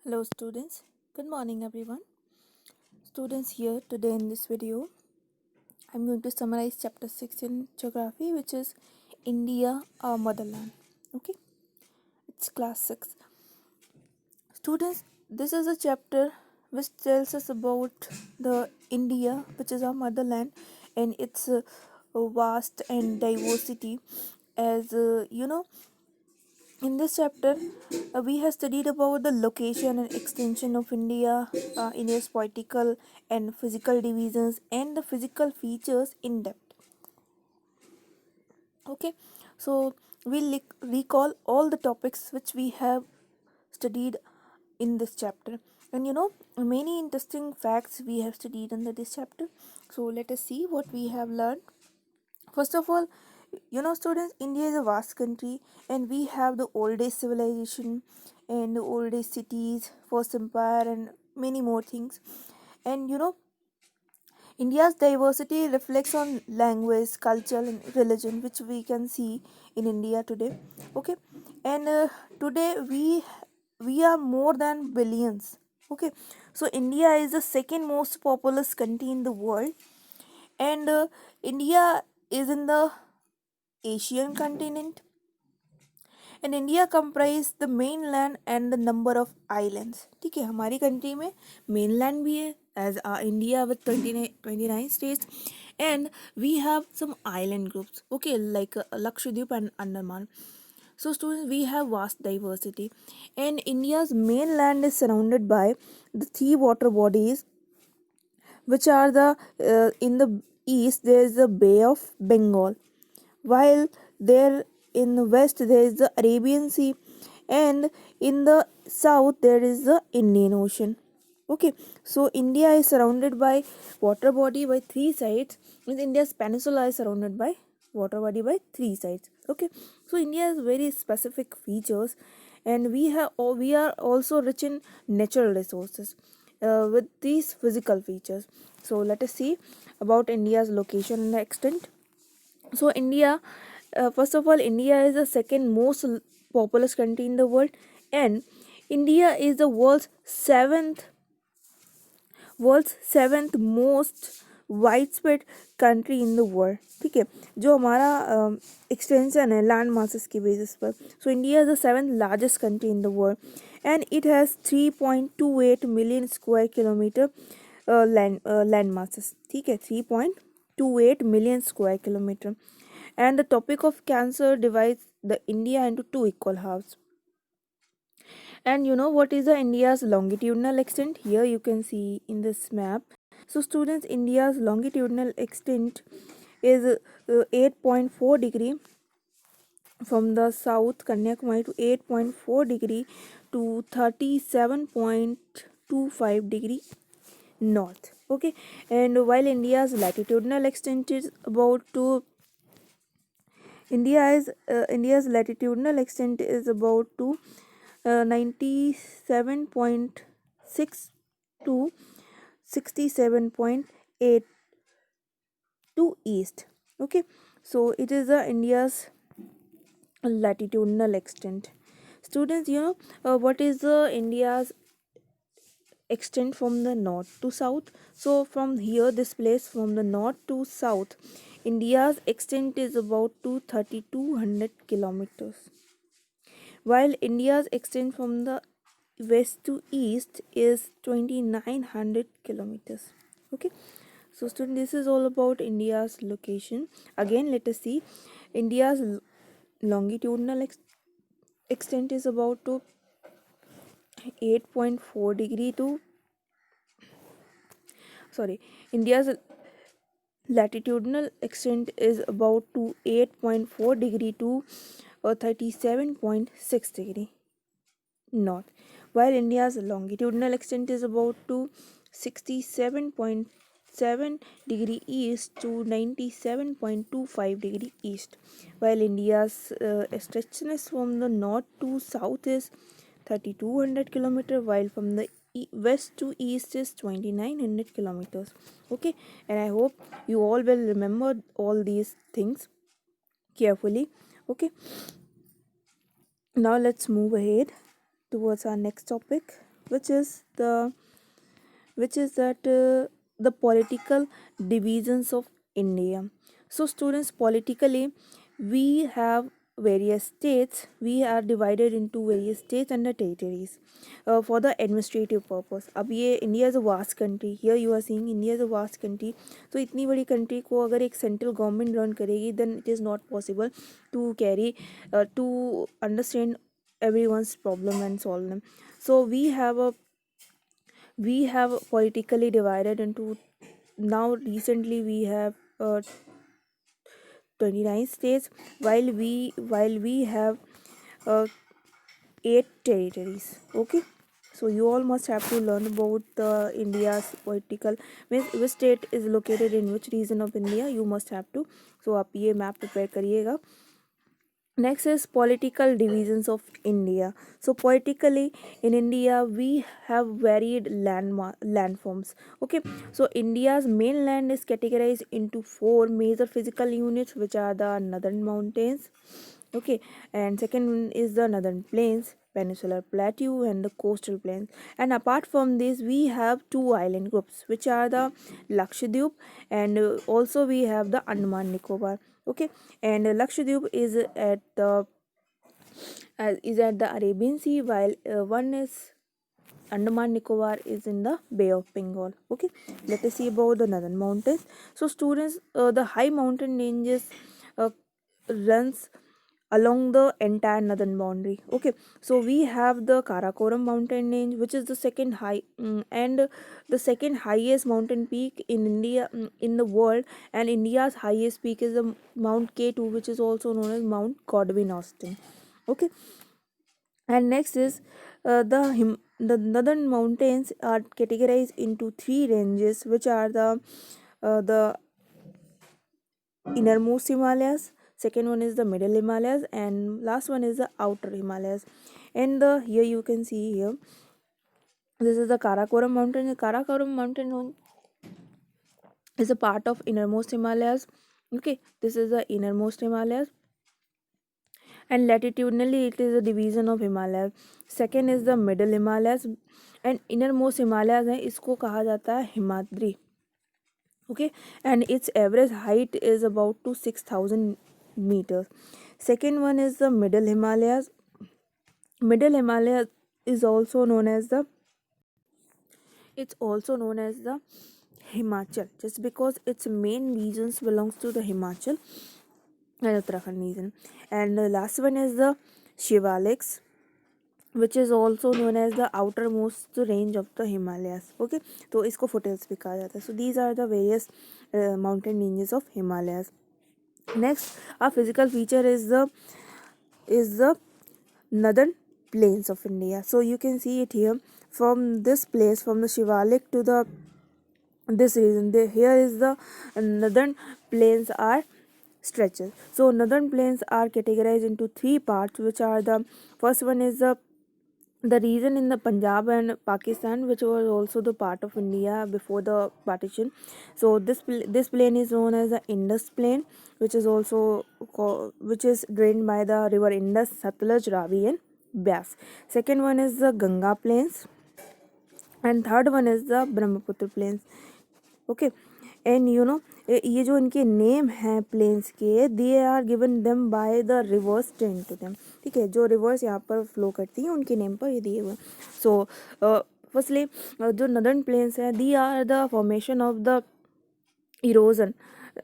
Hello students, good morning everyone. Students, here today in this video I'm going to summarize chapter 6 in geography, which is India, our motherland. Okay, it's class 6. Students, this is a chapter which tells us about the India, which is our motherland, and its vast and diversity. As in this chapter, we have studied about the location and extension of India, India's political and physical divisions, and the physical features in depth. Okay, so we'll recall all the topics which we have studied in this chapter, and many interesting facts we have studied under this chapter. So let us see what we have learned. First of all, students, India is a vast country, and we have the oldest civilization and the oldest cities, first empire, and many more things. And India's diversity reflects on language, culture, and religion, which we can see in India today. Okay, and today we are more than billions. Okay, so India is the second most populous country in the world, and India is in the Asian continent, and India comprise the mainland and the number of islands. ठीक है, हमारी country में mainland भी है as India with 29 states, and we have some island groups, okay, like Lakshadweep and Andaman. So students, we have vast diversity, and India's mainland is surrounded by the three water bodies, which are the in the east there is the Bay of Bengal, while there in the west there is the Arabian Sea, and in the south there is the Indian Ocean. Okay, so India is surrounded by water body by three sides, means India's peninsula is surrounded by water body by three sides. Okay, so India has very specific features, and we are also rich in natural resources with these physical features. So let us see about India's location and extent. So India, first of all, India is the second most populous country in the world, and India is the world's seventh most wide country in the world. ठीक है, जो हमारा extension है land masses के basis पर. So India is the seventh largest country in the world, and it has 3.28 million square kilometre land masses. ठीक है, 3.28 million square kilometre. And the topic of cancer divides the India into two equal halves. And you know what is the India's longitudinal extent? Here you can see in this map. So students, India's longitudinal extent is 8.4 degree from the south Kanyakumari to 8.4 degree to 37.25 degree north. Okay, and while India's latitudinal extent is about to India's latitudinal extent is about to 97.6 to 67.8 to east. Okay, so it is India's latitudinal extent. Students, what is India's extent from the north to south? So from here, this place, from the north to south, India's extent is about to 3200 kilometers, while India's extent from the west to east is 2900 kilometers. Okay, so student, this is all about India's location. Again, let us see. India's longitudinal extent is about to 8.4 degree to India's latitudinal extent is about to 8.4 degree to 37.6 degree north, while India's longitudinal extent is about to 67.7 degree east to 97.25 degree east, while India's stretchness from the north to south is 3200 kilometer, while from the west to east is 2900 kilometers. Okay, and I hope you all will remember all these things carefully. Okay, now let's move ahead towards our next topic. which is that the political divisions of India. So, students, politically, we have various states. We are divided into various states and the territories for the administrative purpose. अब ये India is a vast country. Here you are seeing India is a vast country. तो इतनी बड़ी country को अगर एक central government run करेगी, then it is not possible to carry to understand everyone's problem and solve them. So we have politically divided into, now recently we have 29 states, while we have uh, 8 territories. Okay, so you all must have to learn about the India's political, which state is located in which region of India, you must have to. So आप ये map prepare करिएगा. Next is political divisions of India. So politically in India we have varied landforms. Okay, so India's mainland is categorized into 4 major physical units, which are the northern mountains. Okay, and second one is the northern plains, peninsular plateau, and the coastal plains. And apart from this, we have 2 island groups, which are the Lakshadweep, and also we have the Andaman Nicobar. Okay, and Lakshadweep is at the Arabian Sea, while one is Andaman Nicobar is in the Bay of Bengal. Okay, let us see about the northern mountains. So students, the high mountain ranges uh, runs along the entire northern boundary. Okay, so we have the Karakoram mountain range, which is the second and the second highest mountain peak in India, in the world, and India's highest peak is the Mount K2, which is also known as Mount Godwin Austen. Okay, and next is the northern mountains are categorized into 3 ranges, which are the innermost Himalayas, second one is the middle Himalayas, and last one is the outer Himalayas. And here you can see here, this is the Karakoram mountain. The Karakoram mountain is a part of innermost Himalayas. Okay, this is the innermost Himalayas, and latitudinally it is a division of Himalayas. Second is the middle Himalayas, and innermost Himalayas है, इसको कहा जाता है Himadri. Okay, and its average height is about to 6,000 meters. Second one is the middle Himalayas. Middle Himalayas is also known as the Himachal, just because its main regions belongs to the Himachal and Uttarakhand region. And the last one is the Shivaliks, which is also known as the outermost range of the Himalayas. Okay, तो इसको foothills भी कहा जाता है. So these are the various mountain ranges of Himalayas. Next, a physical feature is the northern plains of India. So you can see it here, from this place, from the Shivalik to the this region. Here is the northern plains are stretches. So northern plains are categorized into 3 parts, which are the first one is the region in the Punjab and Pakistan, which was also the part of India before the partition. So this plain is known as the Indus plain, which is also which is drained by the river Indus, Satluj, Ravi, and Beas. Second one is the Ganga plains, and third one is the Brahmaputra plains. Okay, and ये जो इनके name हैं plains के, they are given them by the rivers train to them. ठीक है, जो reverse यहाँ पर फ्लो करती हैं उनके नेम पर ये दिए हुए. सो फर्स्टली जो नदर्न प्लेन्स हैं, they are the formation of the erosion.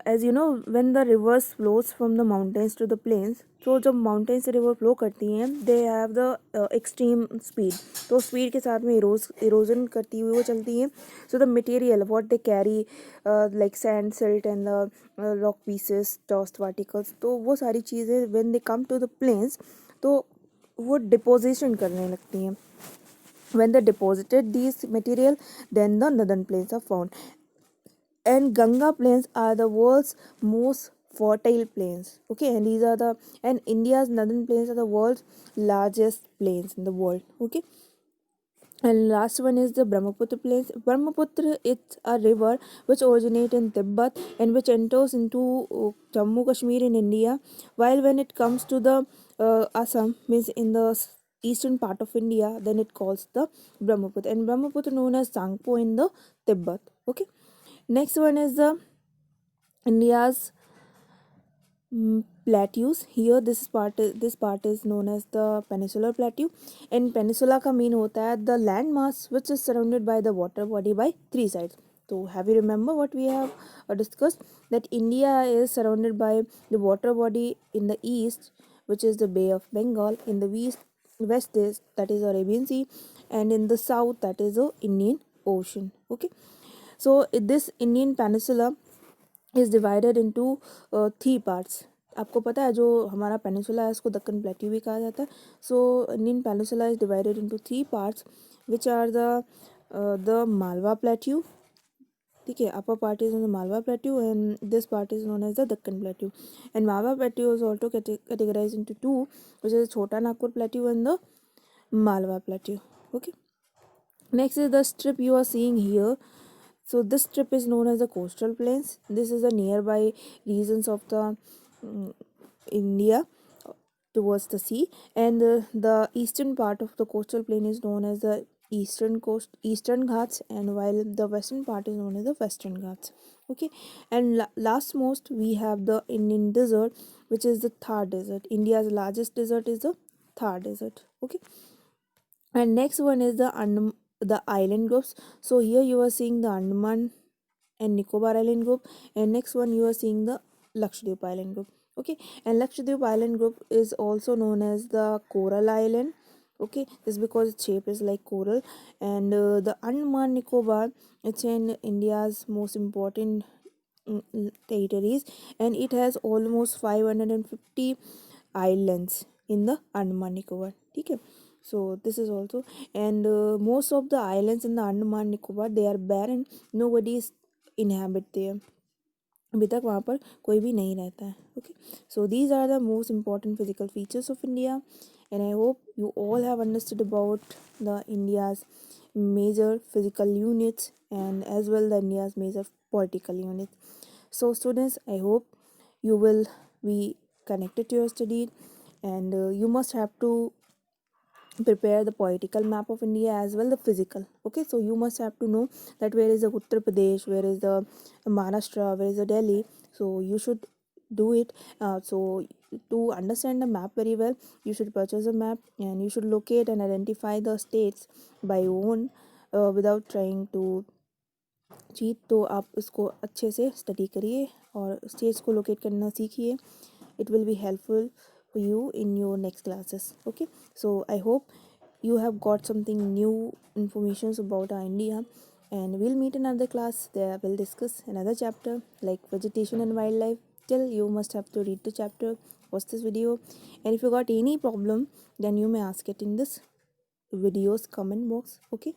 as you know, when the rivers flows from the mountains to the plains, तो जब माउंटेन से रिवर फ्लो करती हैं, they have the extreme speed. तो speed के साथ में इरोजन करती हुई वो चलती हैं. So the material what they carry, like sand, silt and rock pieces, tossed particles, तो वो सारी चीज़ें when they come to the plains, तो वो डिपोजिशन करने लगती हैं. When they deposited these material, then the northern plains are found. And Ganga plains are the world's most fertile plains. Okay, and and India's northern plains are the world's largest plains in the world. Okay, and last one is the Brahmaputra plains. Brahmaputra is a river which originates in Tibet and which enters into Jammu Kashmir in India. While when it comes to the Assam, means in the eastern part of India, then it calls the Brahmaputra, and Brahmaputra known as Sangpo in the Tibet. Okay, next one is the India's plateaus. Here this part is known as the Peninsular Plateau, and Peninsula का mean होता है the land mass which is surrounded by the water body by three sides. So have you remember what we have discussed, that India is surrounded by the water body in the east, which is the Bay of Bengal, in the west is that is Arabian Sea, and in the south that is the Indian Ocean. Okay, so this Indian peninsula is divided into three parts. आपको पता है जो हमारा peninsula है उसको Deccan plateau भी कहा जाता है. So Indian peninsula is divided into three parts which are the Malwa plateau. ठीक है, upper part is the Malwa plateau and this part is known as the Deccan plateau. And Malwa plateau is also categorize into two, which is Chota Nagpur plateau and the Malwa plateau. Okay, next is the strip you are seeing here. So this strip is known as the coastal plains. This is the nearby regions of the India towards the sea, and the eastern part of the coastal plain is known as the eastern Ghats, and while the western part is known as the western Ghats. Okay, and last most we have the Indian desert, which is the Thar desert. India's largest desert is the Thar desert. Okay, and next one is the island groups. So here you are seeing the Andaman and Nicobar island group, and next one you are seeing the Lakshadweep island group. Okay, and Lakshadweep island group is also known as the coral island. Okay, this because its shape is like coral. And the Andaman Nicobar, it's in India's most important territories, and it has almost 550 islands in the Andaman Nicobar. Okay, so this is also, and most of the islands in the Andaman Nicobar, they are barren. Nobody is inhabit there. अभी तक वहाँ पर कोई भी नहीं रहता है. Okay, so these are the most important physical features of India, and I hope you all have understood about the India's major physical units and as well the India's major political units. So students, I hope you will be connected to your study, and you must have to prepare the political map of India as well the physical. Okay, so you must have to know that where is the Uttar Pradesh, where is the Maharashtra, where is the Delhi. So you should do it. So to understand the map very well, you should purchase a map and you should locate and identify the states by own without trying to cheat. तो आप इसको अच्छे से study करिए और states को locate करना सीखिए. It will be helpful for you in your next classes. Okay, so I hope you have got something new information about our India, and we'll meet in another class. There we'll discuss another chapter like vegetation and wildlife. Till you must have to read the chapter, watch this video, and if you got any problem then you may ask it in this video's comment box. Okay,